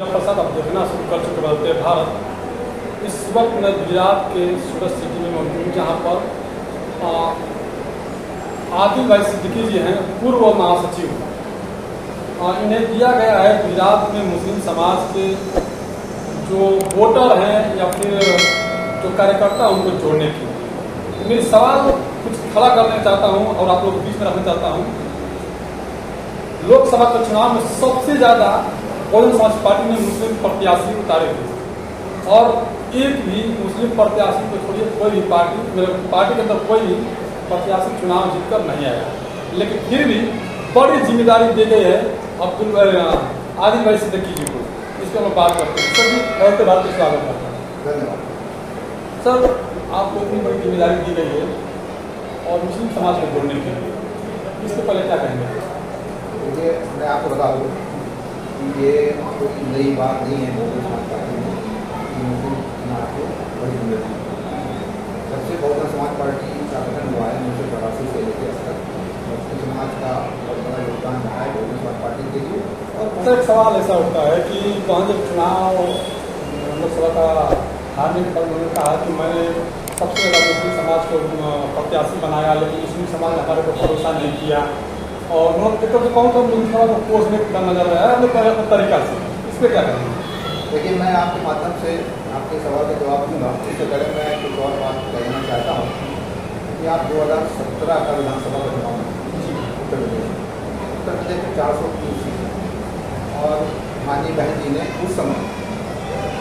प्रसाद अब देखना शुरू कर चुके बदलते भारत। इस वक्त मैं गुजरात के सूरत सिटी में मौजूद हूँ, जहाँ पर आदिल भाई सिद्दीकी जी हैं, पूर्व महासचिव। इन्हें दिया गया है गुजरात में मुस्लिम समाज के जो वोटर हैं या फिर जो कार्यकर्ता उनको जोड़ने के लिए। मेरी सवाल कुछ खड़ा करना चाहता हूँ और आप लोग के बीच में रखना चाहता हूँ। लोकसभा के चुनाव में सबसे ज़्यादा बहुजन समाज पार्टी ने मुस्लिम प्रत्याशी उतारे थे और एक भी मुस्लिम प्रत्याशी को छोड़िए कोई भी पार्टी के अंदर कोई भी प्रत्याशी चुनाव जीतकर नहीं आया, लेकिन फिर भी बड़ी जिम्मेदारी दी गई है आदिल भाई सिद्दीकी जी को। इस पर हम बात करते हैं। सर जी, बहुत बात का स्वागत करता हूँ। धन्यवाद। सर, आपको इतनी बड़ी जिम्मेदारी दी गई है और मुस्लिम समाज को जोड़ने के लिए, इसके पहले क्या कहेंगे? देखिए, मैं आपको बता दूँ कि ये कोई नई बात नहीं है। बहुजन समाज पार्टी में मुस्लिम समाज को बड़ी जिम्मेदारी जब से बहुजन समाज पार्टी का गठन हुआ है 1984 से लेकर अब तक मुस्लिम समाज का बहुत बड़ा योगदान रहा है बहुजन समाज पार्टी के लिए। और सर, एक सवाल ऐसा उठता है कि वहाँ जब चुनाव लोकसभा का हारने के बाद उन्होंने कहा कि मैंने सबसे ज़्यादा मुस्लिम समाज को प्रत्याशी बनाया, लेकिन मुस्लिम समाज ने हमारे को भरोसा नहीं किया और उन्होंने देखो तो कौन सा मुस्लिम समाज को कोसने का नजर आया अपने तरीका से। इस पर क्या करेंगे? लेकिन मैं आपके माध्यम से आपके सवाल का जवाब दूंगा। इससे पहले मैं कुछ और बात कहना चाहता हूँ कि आप 2017 का विधानसभा का चुनाव उत्तर प्रदेश में 403 सीट और माननीय बहन जी ने उस समय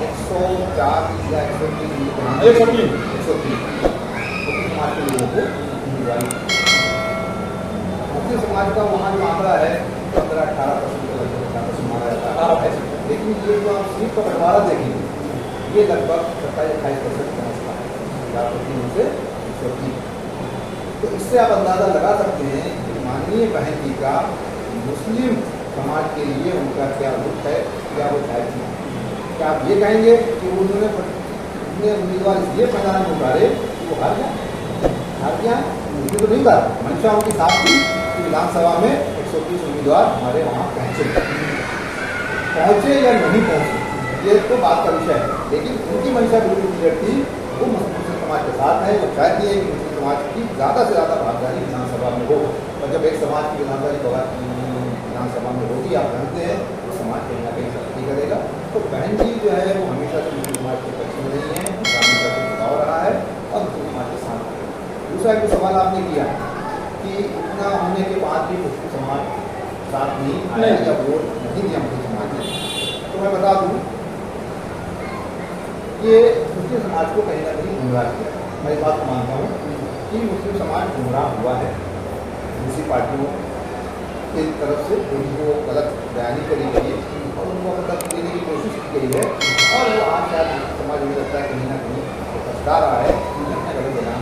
104 या 103 मुस्लिम समाज के लोगों को उम्मीदवारी। मुस्लिम समाज का वहाँ जो आंकड़ा है 15-18% माना जाता है, लेकिन ये जो आप सीट का बंटवारा देखेंगे ये लगभग 27-28% पहुँचता है 1103 से 103। तो इससे आप अंदाज़ा लगा सकते हैं कि माननीय बहन जी का मुस्लिम समाज के लिए उनका क्या रुख है, क्या वो चाहती है। क्या आप ये कहेंगे कि उन्होंने अपने उम्मीदवार इसलिए मैदान में उतारे कि वो हार गया? मुझे तो नहीं उतारा। मंशा उनकी साथ थी कि विधानसभा में 130 उम्मीदवार हमारे वहाँ पहुँचे या नहीं पहुँचे, ये तो बात का विषय है। लेकिन उनकी मंशा बिल्कुल क्लियर थी, वो मुस्लिम समाज के साथ है। वो चाहती है कि मुस्लिम समाज की ज़्यादा से ज़्यादा भागीदारी विधानसभा में हो, और जब एक समाज की विधानसभा में होगी, आप जानते हैं वो समाज कहीं ना कहीं तरक्की करेगा। तो बहन जी जो है वो हमेशा से मुस्लिम समाज के पक्ष में नहीं है, हमेशा से चुनाव रहा है और मुस्लिम समाज के साथ है। दूसरा एक सवाल आपने किया कि इतना होने के बाद भी मुस्लिम समाज साथ नहीं आया या वोट नहीं दिया मुस्लिम समाज ने, तो मैं बता दूँ ये मुस्लिम समाज को कहीं ना कहीं गुमराह किया। मैं इस बात को मानता हूँ कि मुस्लिम समाज गुमराह हुआ है दूसरी पार्टियों की तरफ से, उनको गलत बयानी करी गई है और उनको मतलब देने की कोशिश की गई है। और वो आज शायद समाज मुझे लगता है कहीं ना कहीं पछता रहा है अपने गलत बयान।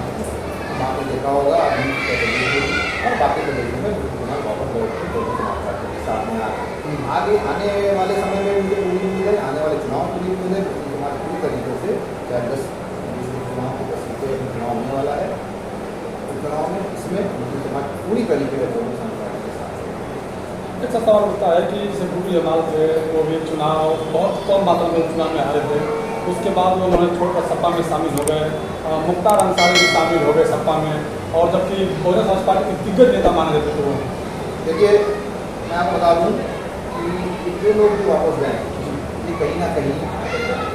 आपने देखा होगा और बाकी प्रदेशों में मुस्लिम वापस लौट के समाज पार्टी के साथ में आगे आने वाले समय में मुझे पूरी उम्मीद है, आने वाले चुनाव के लिए मुझे मुस्लिम समाज पूरी तरीके से 10-20 चुनाव की चुनाव होने वाला है। चुनाव में इसमें मुस्लिम समाज पूरी तरीके से समाज पार्टी के साथ। अच्छा सवाल होता है कि जैसे बूढ़ी जमात थे वो भी चुनाव बहुत कम मात्रा में चुनाव में हारे थे, उसके बाद वो उन्होंने छोड़कर सपा में शामिल हो गए। मुख्तार अंसारी भी शामिल हो गए सपा में, और जबकि बहुजन समाज पार्टी के दिग्गज नेता माने जाते थे वो। देखिए, मैं आपको बता दूँ कि जो लोग जो वापस गए ये कहीं ना कहीं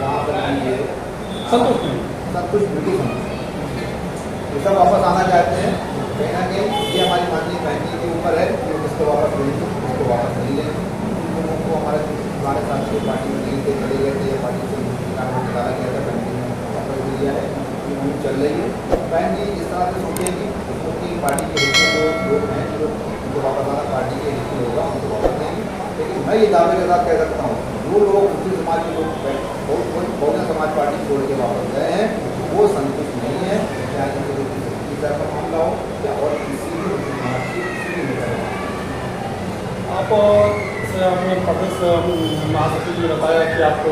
वहाँ पर ये संतुष्ट बिल्कुल ये सब वापस आना चाहते हैं। कहीं ना कहीं ये हमारी माननीय बहन जी के ऊपर है कि किसको वापस लेंगे, किसको वापस नहीं लेंगे। उनको हमारे साथ की पार्टी में नहीं थे, चले गए थे, पार्टी से निकाला गया था, बहन जी ने वापस ले लिया है, मुहिम चल रही है। बहन जी इस तरह से सोचेगी क्योंकि पार्टी के हिस्से जो लोग हैं जो उनको वापस आना पार्टी के हिस्से होगा उनको वापस देंगे। लेकिन मैं ये दावे के साथ कह सकता हूँ जो लोग मुस्लिम समाज के लोग बहुजन समाज पार्टी छोड़ के वापस गए हैं वो संतुष्ट नहीं है, चाहे का मामला हो या और किसी भी मुस्लिम समाज की किसी भी नेता का। आप से अपने प्रदेश महासचिव ने बताया कि आपको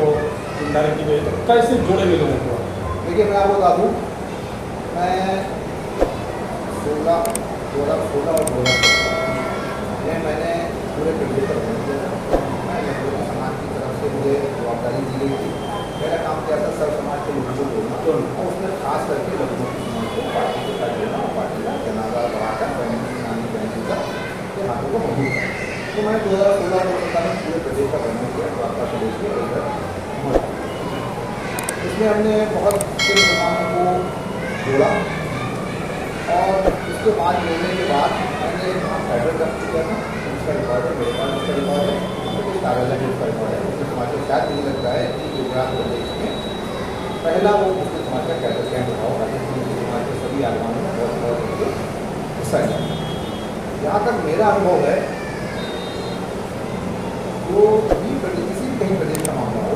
जिम्मेदारी की गई, तो कैसे जोड़ेंगे लोगों को? देखिए, मैं आपको बता दूँ, मैं 2016 और 2017 में मैंने पूरे प्रदेश पर समाज की तरफ से मुझे जिम्मेदारी दी गई थी। मेरा काम क्या था, सर्व समाज के लोगों को बोलना, और उसमें खास करके लड़कों की समाज को पार्टी के साथ जोड़ना, पार्टी का जनाजा बढ़ाकर नानी बहनी का के हाथों को मजबूत करना। तो मैंने 2016 में पूरे प्रदेश का भ्रमण किया, द्वारका प्रदेश के इधर। इसमें हमने बहुत से मुसलमानों को जोड़ा, और उसके बाद जोड़ने के बाद मैंने वहाँ फेडरल दफ्तर किया था, उसका रिकॉर्ड है मेरे पास, उसका रिकॉर्ड है, कुछ कार्यालय में उसका रिकॉर्ड है। मुस्लिम समाज का शायद मुझे लगता है कि गुजरात प्रदेश में पहला वो मुस्लिम समाज का कैडर कैंप रहा होगा, जिसमें मुस्लिम समाज के सभी आगवानों ने बहुत हिस्सा लिया। जहाँ तक मेरा अनुभव है, वो भी किसी भी कहीं प्रदेश का मामला हो,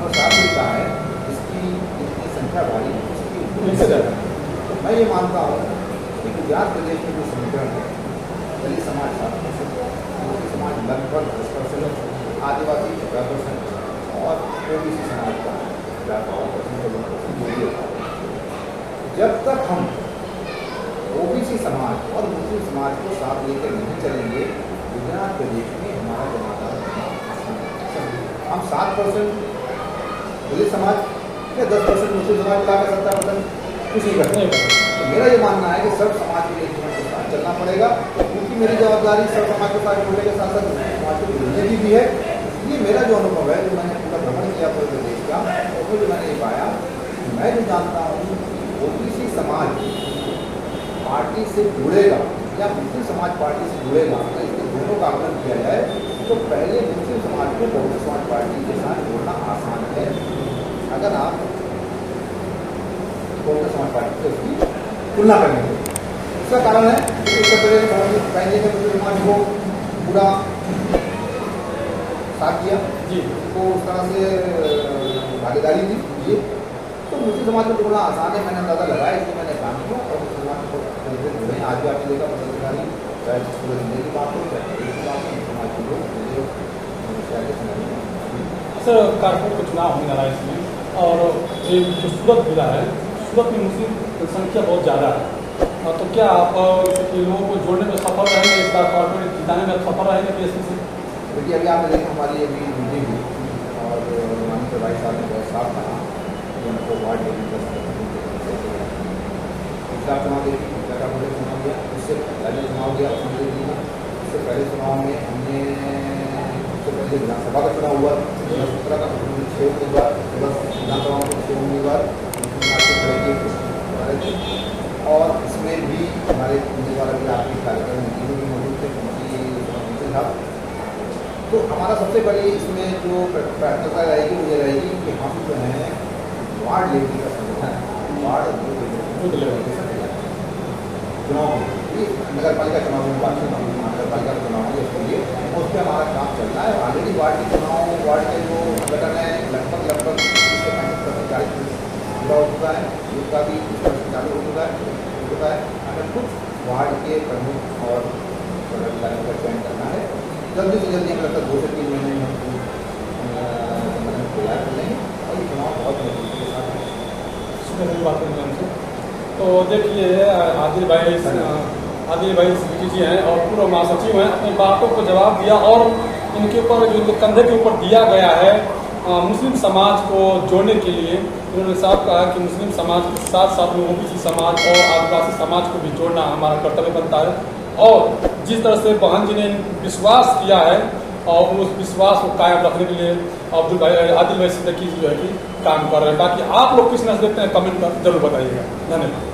और साथ मिलता है इसकी जितनी संख्या भारी उसकी उनसे ज़्यादा। तो मैं ये मानता हूँ कि गुजरात प्रदेश में जो समीकरण है, दलित समाज 7%, मुस्लिम समाज लगभग 10%, आदिवासी 14% और ओबीसी समाज का 4% जब तक हम ओबीसी समाज और मुस्लिम समाज को साथ लेकर नहीं चलेंगे, गुजरात प्रदेश में हमारा जनाधार हम 7% दलित समाज या 10% मुस्लिम समाज मिलाकर 70% कुछ नहीं करते। तो मेरा ये मानना है कि सर्व समाज के लिए के साथ चलना पड़ेगा, क्योंकि मेरी जवाबदारी सर्व समाज के साथ जुड़ने के साथ साथ मुस्लिम समाज को जुड़ने की भी है। इसलिए मेरा जो अनुभव है, जो मैंने पूरा भ्रमण किया पूरे प्रदेश का, उसमें जो मैंने ये पाया, मैं जो जानता हूँ ओबीसी समाज पार्टी से जुड़ेगा या मुस्लिम समाज पार्टी से जुड़ेगा, अगर इसके दोनों का आकलन किया जाए तो पहले मुस्लिम समाज को बहुजन समाज पार्टी के साथ जोड़ना आसान है, अगर आप बहुजन समाज पार्टी से उसकी तुलना करने के। इसका कारण है कि उत्तर प्रदेश में पहले के मुस्लिम समाज को पूरा साथ दिया जी, तो उस तरह से भागीदारी दी ये, तो मुस्लिम समाज को जोड़ना आसान है, मैंने अंदाजा लगाया, इसलिए मैंने काम किया और मुस्लिम समाज को जुड़े। आज भी आपने देखा पदाधिकारी चाहे पूरे जिले की बात हो, चाहे प्रदेश की बात हो, समाज के लोग सर कारपोरेट का चुनाव होने वाला है इसमें, और ये जो सूरत जिला है, सूरत में मुस्लिम संख्या बहुत ज़्यादा है, तो क्या आप लोगों को जोड़ने में सफल रहेंगे, इस बार कारपोरेट जिताने में सफल रहेंगे पीएसपी से? देखिए अभी आपने देखा हमारी अभी मीटिंग हुई और माननीय भाई साहब ने बहुत साफ कहा कि उनको वार्ड लेवल का चुनाव देखिए, पिछला मुझे चुनाव दिया, उससे पहले चुनाव दिया उससे पहले चुनाव में हमने उससे पहले विधानसभा का चुनाव हुआ 2017 का, 6 उम्मीदवार, विधानसभा में 6 उम्मीदवार खड़े किए, और इसमें भी हमारे उम्मीदवार अभी आपकी कार्यक्रम मीटिंग में मौजूद थे, उनकी था। तो हमारा सबसे बड़ी इसमें जो प्राथमिकता रहेगी वो ये रहेगी कि हम जो है वार्ड लेवल का संगठन, वार्ड चुनाव नगर पालिका चुनाव में बात करना, नगर पालिका का चुनाव है उसके लिए, उस पर हमारा काम चल रहा है। ऑलरेडी वार्ड के चुनाव, वार्ड के जो संगठन है लगभग 40% पूरा हो चुका है, उसका भी 20% चालू हो चुका है। अगर कुछ वार्ड के प्रमुख और पदाधिकारियों का चयन करना है, जल्दी से जल्दी हमें लगता है 2 से 3 महीने में संगठन तैयार कर लेंगे, और ये चुनाव बहुत मजबूती के साथ है। बात करेंगे हमसे, तो देखिए आदिल भाई सिद्दीकी जी हैं और पूर्व महासचिव हैं, अपनी बातों को जवाब दिया, और इनके ऊपर जो इनके कंधे के ऊपर दिया गया है मुस्लिम समाज को जोड़ने के लिए, उन्होंने साफ कहा कि मुस्लिम समाज के साथ साथ में ओबीसी समाज और आदिवासी समाज को भी जोड़ना हमारा कर्तव्य बनता है, और जिस तरह से बहन जी ने विश्वास किया है और उस विश्वास को कायम रखने के लिए आदिल भाई सिद्दीकी जो है कि काम कर रहे हैं। बाकी आप लोग किस नजर देखते हैं, कमेंट कर जरूर बताइएगा। धन्यवाद।